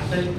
Good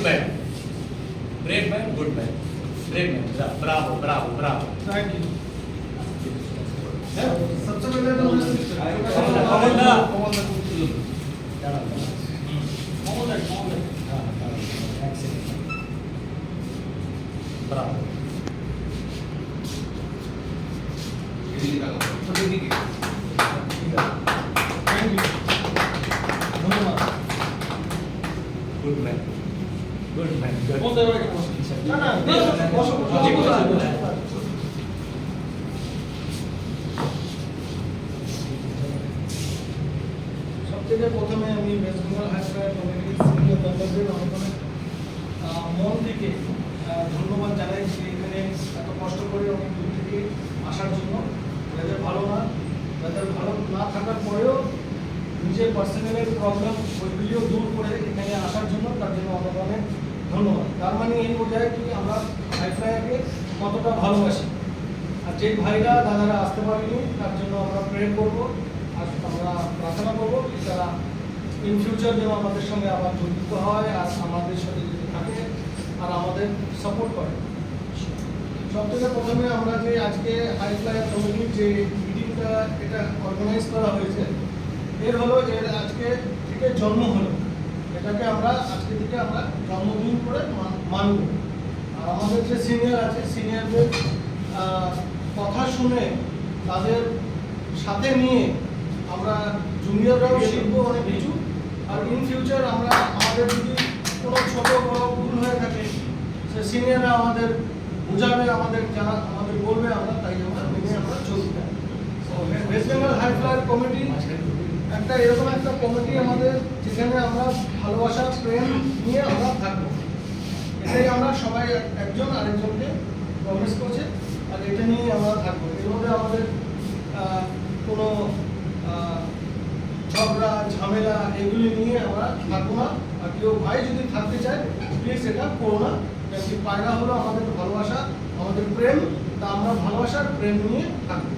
man. Great man, good man. Great man. Bravo, bravo, bravo. Thank you. सबसे पहले तो Bravo. Good man. Good man. Good. না না বসো সবথেকে প্রথমে আমি ওয়েস্ট বেঙ্গল হাই স্কুল কমিটির সিনিয়র মেম্বারদের অনেক মন থেকে ধন্যবাদ জানাই যে এখানে এত কষ্ট করে অনেক দূর থেকে আসার জন্য ওদের ভালো না থাকার পরেও নিজের পার্সোনাল প্রবলেম ওইগুলিও দূর করে এখানে আসার জন্য তার জন্য অনেক অনেক ধন্যবাদ। তার মানে এই বোঝায় কি আমরা হাইফ্লাইকে কতটা ভালোবাসি। আর যে ভাইরা দাদারা আসতে পারেনি তার জন্য আমরা প্রে করবো আর আমরা প্রার্থনা করবো তারা ইন ফিউচার যেন আমাদের সঙ্গে আবার যুক্ত হয় আর আমাদের সাথে যদি থাকে আর আমাদের সাপোর্ট করে। সবথেকে প্রথমে আমরা যে আজকে হাইফ্লাই কমিটির যে মিটিংটা এটা অর্গানাইজ করা হয়েছে এর আজকে থেকে জন্ম হলো, এটাকে আমরা আজকে থেকে আমরা জন্মদিন করে মানব। আর আমাদের যে সিনিয়র আছে সিনিয়রদের কথা শুনে তাদের সাথে নিয়ে আমরা জুনিয়ররাও শিখবো অনেক কিছু। আর ইন ফিউচার আমরা আমাদের যদি কোনো ছোট বড় ভুল হয়ে থাকে সে সিনিয়ররা আমাদের বোঝাবে, আমাদের যারা আমাদের বলবে আমরা তাই আমরা মেনে আমরা চলতে। ওয়েস্ট বেঙ্গল হাইফ্লাই কমিটি একটা এরকম একটা কমিটি আমাদের যেখানে আমরা ভালোবাসা প্রেম নিয়ে আমরা থাকবো, এটাই আমরা সবাই একজন আরেকজনকে প্রমিস করছে আর এটা নিয়ে আমরা থাকবো। এর মধ্যে আমাদের কোনো ঝগড়া ঝামেলা এগুলি নিয়ে আমরা থাকবো না। আর কেউ ভাই যদি থাকতে চায় প্লিজ এটা করো না, কারণ পায়রা হলো আমাদের ভালোবাসা আমাদের প্রেম, তা আমরা ভালোবাসার প্রেম নিয়ে থাকবো।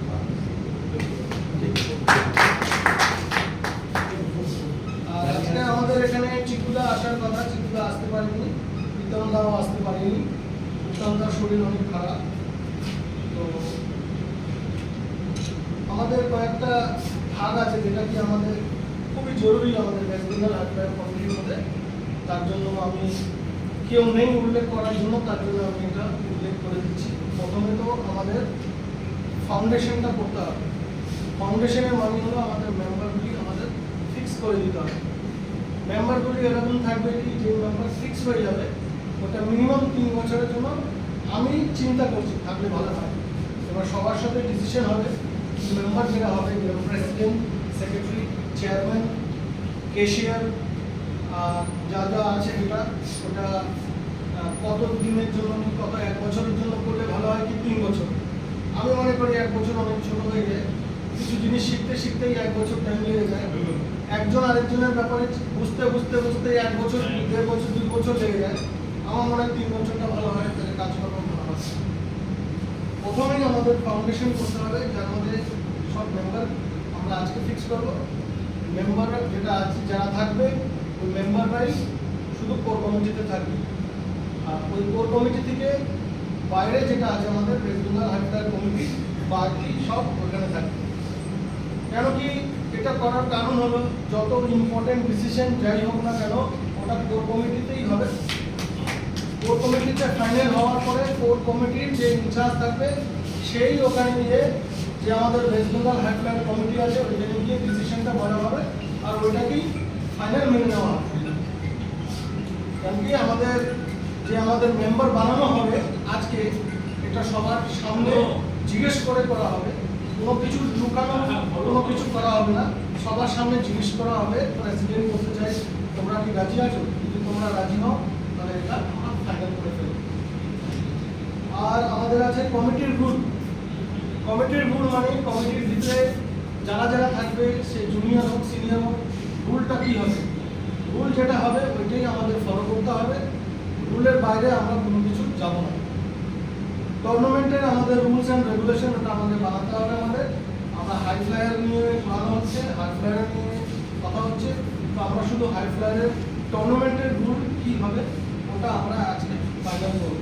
আজকে আমাদের এখানে চিকুদা আসার কথা, চিকুদা আসতে পারেনি, প্রীতমদাও আসতে পারেনি, প্রীতমদার শরীর অনেক খারাপ। তো আমাদের কয়েকটা ভাগ আছে যেটা কি আমাদের খুবই জরুরি আমাদের ওয়েস্ট বেঙ্গল হাইফ্লাই কমিটির মধ্যে। তার জন্য আমি কেউ নেই উল্লেখ করার জন্য, তার জন্য আমি এটা উল্লেখ করে দিচ্ছি। প্রথমে তো আমাদের ফাউন্ডেশনটা করতে হবে। ফাউন্ডেশনের মানে হলো আমাদের মেম্বারগুলি আমাদের ফিক্স করে দিতে হবে। মেম্বারগুলি এরকম থাকবে কি যে মেম্বার ফিক্স হয়ে যাবে ওটা মিনিমাম 3 বছরের জন্য আমি চিন্তা করছি থাকলে ভালো হয়। এবার সবার সাথে ডিসিশন হবে মেম্বার যেটা হবে প্রেসিডেন্ট, সেক্রেটারি, চেয়ারম্যান, ক্যাশিয়ার যা যা আছে ওটা কত দিনের জন্য কি কত 1 বছরের জন্য করলে ভালো হয় কি 3 বছর। আমি মনে করি 1 বছর অনেক ছোট হয়ে যায়, কিছু জিনিস শিখতেই 1 বছর টাইম লেগে যায়। একজন আরেকজনের ব্যাপারে বুঝতে 1 বছর 1.5 বছর 2 বছর লেগে যায়। আমার মনে হয় 3 বছরটা ভালো হয়, তাহলে কাজকর্ম ভালো হয়। প্রথমেই আমাদের ফাউন্ডেশন করতে হবে যার মধ্যে সব মেম্বার আমরা আজকে ফিক্স করবো। মেম্বার যেটা আছে যারা থাকবে ওই মেম্বাররাই শুধু কোর কমিটিতে থাকবে। আর ওই কোর কমিটি থেকে বাইরে যেটা আছে আমাদের ওয়েস্ট বেঙ্গল হাইফ্লাই কমিটি বাকি সব ওখানে থাকবে। কেন কি এটা করার কারণ হলো যত ইম্পর্টেন্ট ডিসিশন যাই হোক না কেন ওটা কোর কমিটিতেই হবে। কোর কমিটিতে ফাইনাল হওয়ার পরে কোর কমিটির যে ইনচার্জ থাকবে সেই ওখানে নিয়ে যে আমাদের ওয়েস্ট বেঙ্গল হাইফ্লাই কমিটি আছে ওইখানে গিয়ে ডিসিশনটা বলা হবে আর ওইটাকেই ফাইনাল মেনে নেওয়া হবে। কারণ কি আমাদের মেম্বার বানানো হবে আজকে এটা সবার সামনে জিজ্ঞেস করে করা হবে, কোনো কিছু লুকানো কোনো কিছু করা হবে না, সবার সামনে জিজ্ঞেস করা হবে। প্রেসিডেন্ট বলতে চাই তোমরা কি রাজি আছো, যদি তোমরা রাজি হও তাহলে এটা আমরা ফাইনাল করে ফেলব। আর আমাদের আছে কমিটির রুল। কমিটির রুল মানে কমিটির ভিতরে যারা যারা থাকবে, সে জুনিয়র হোক সিনিয়র হোক, রুলটা কী হবে, রুল যেটা হবে ওইটাই আমাদের ফলো করতে হবে। রুলের বাইরে আমরা কোনো কিছু যাব না। টুর্নামেন্টের আমাদের রুলস অ্যান্ড রেগুলেশন ওটা আমাদের বানাতে হবে। আমরা হাই ফ্লায়ার নিয়ে বানানো হচ্ছে, হাই ফ্লায়ার নিয়ে কথা হচ্ছে, তো আমরা শুধু হাই ফ্লায়ারের টুর্নামেন্টের রুল কী হবে ওটা আমরা আজকে ফাইনাল করব।